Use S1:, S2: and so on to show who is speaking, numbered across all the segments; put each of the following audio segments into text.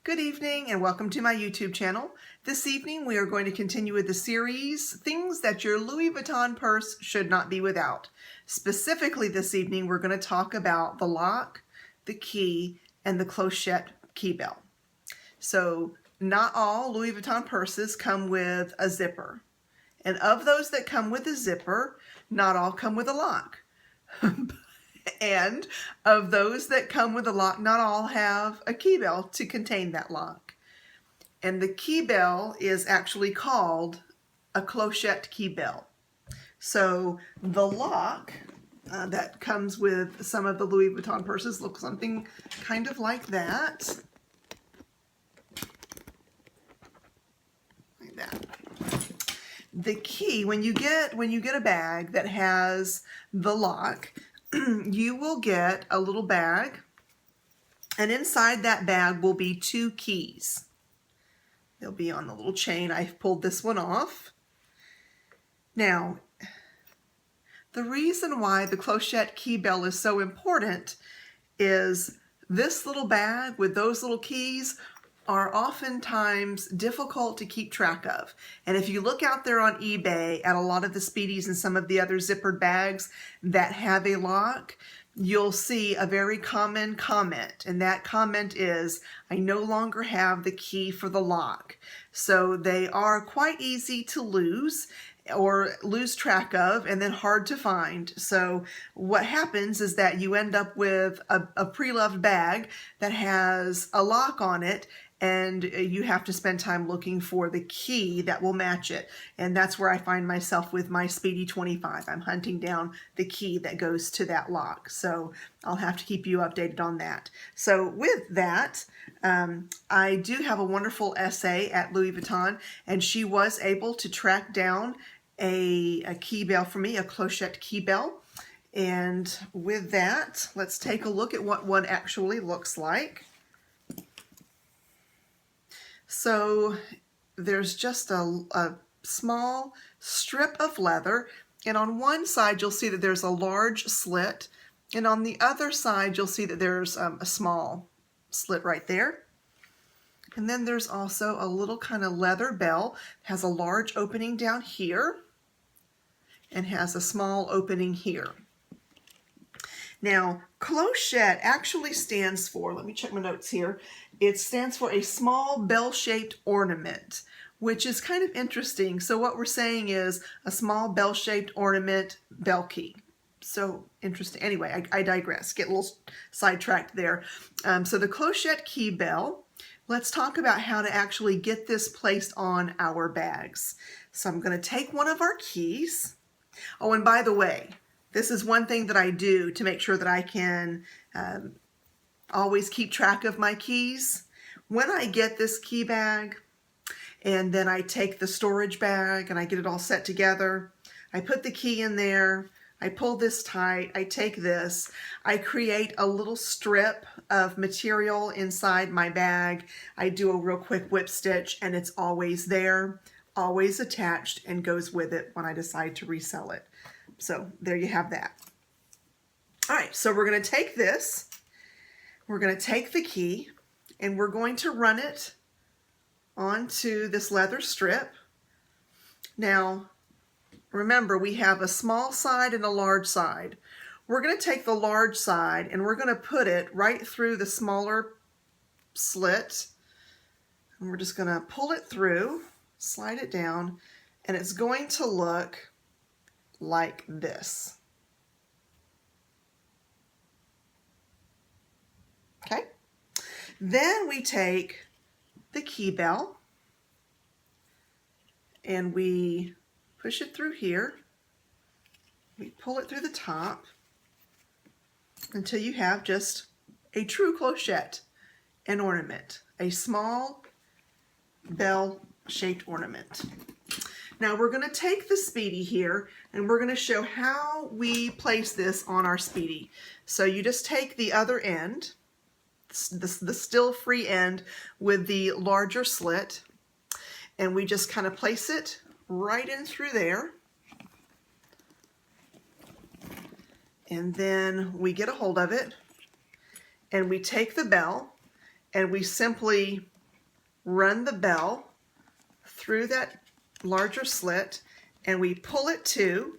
S1: Good evening and welcome to my YouTube channel. This evening we are going to continue with the series, Things That Your Louis Vuitton Purse Should Not Be Without. Specifically this evening we're going to talk about the lock, the key, and the Clochette Keybell. So not all Louis Vuitton purses come with a zipper. And of those that come with a zipper, not all come with a lock. And of those that come with a lock, not all have a key bell to contain that lock. And the key bell is actually called a Clochette Keybell. So the lock that comes with some of the Louis Vuitton purses looks something kind of like that. Like that. The key, when you get a bag that has the lock, you will get a little bag, and inside that bag will be two keys. They'll be on the little chain. I've pulled this one off. Now, the reason why the Clochette Keybell is so important is this little bag with those little keys are oftentimes difficult to keep track of. And if you look out there on eBay at a lot of the Speedies and some of the other zippered bags that have a lock, you'll see a very common comment. And that comment is, I no longer have the key for the lock. So they are quite easy to lose or lose track of, and then hard to find. So what happens is that you end up with a pre-loved bag that has a lock on it, and you have to spend time looking for the key that will match it. And that's where I find myself with my Speedy 25. I'm hunting down the key that goes to that lock. So I'll have to keep you updated on that. So with that, I do have a wonderful essay at Louis Vuitton, and she was able to track down a key bell for me, a Clochette Keybell. And with that, let's take a look at what one actually looks like. So there's just a small strip of leather, and on one side you'll see that there's a large slit, and on the other side you'll see that there's a small slit right there. And then there's also a little kind of leather bell, has a large opening down here and has a small opening here. Now, Clochette actually stands for, let me check my notes here, it stands for a small bell-shaped ornament, which is kind of interesting. So what we're saying is a small bell-shaped ornament bell key. So interesting. Anyway, I digress, get a little sidetracked there. So the Clochette Keybell, let's talk about how to actually get this placed on our bags. So I'm going to take one of our keys. Oh, and by the way, this is one thing that I do to make sure that I can always keep track of my keys. When I get this key bag and then I take the storage bag and I get it all set together, I put the key in there, I pull this tight, I take this, I create a little strip of material inside my bag, I do a real quick whip stitch, and it's always there, always attached, and goes with it when I decide to resell it. So there you have that. All right, so we're going to take this, we're going to take the key, and we're going to run it onto this leather strip. Now, remember, we have a small side and a large side. We're going to take the large side and we're going to put it right through the smaller slit. And we're just going to pull it through, slide it down, and it's going to look like this. Okay? Then we take the key bell and we push it through here. We pull it through the top until you have just a true clochette, an ornament, a small bell-shaped ornament. Now we're going to take the Speedy here and we're going to show how we place this on our Speedy. So you just take the other end, the still free end with the larger slit, and we just kind of place it right in through there. And then we get a hold of it and we take the bell and we simply run the bell through that larger slit, and we pull it to,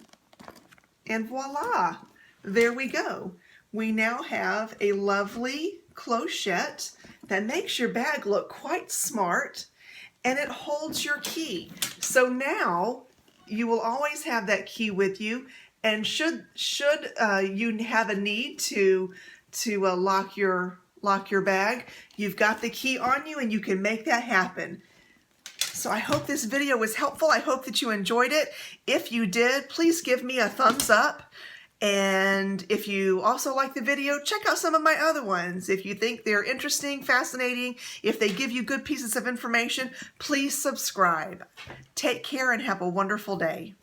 S1: and voila, there we go. We now have a lovely clochette that makes your bag look quite smart, and it holds your key. So now you will always have that key with you, and should you have a need to lock your bag, you've got the key on you and you can make that happen. So I hope this video was helpful. I hope that you enjoyed it. If you did, please give me a thumbs up. And if you also like the video, check out some of my other ones. If you think they're interesting, fascinating, if they give you good pieces of information, please subscribe. Take care and have a wonderful day.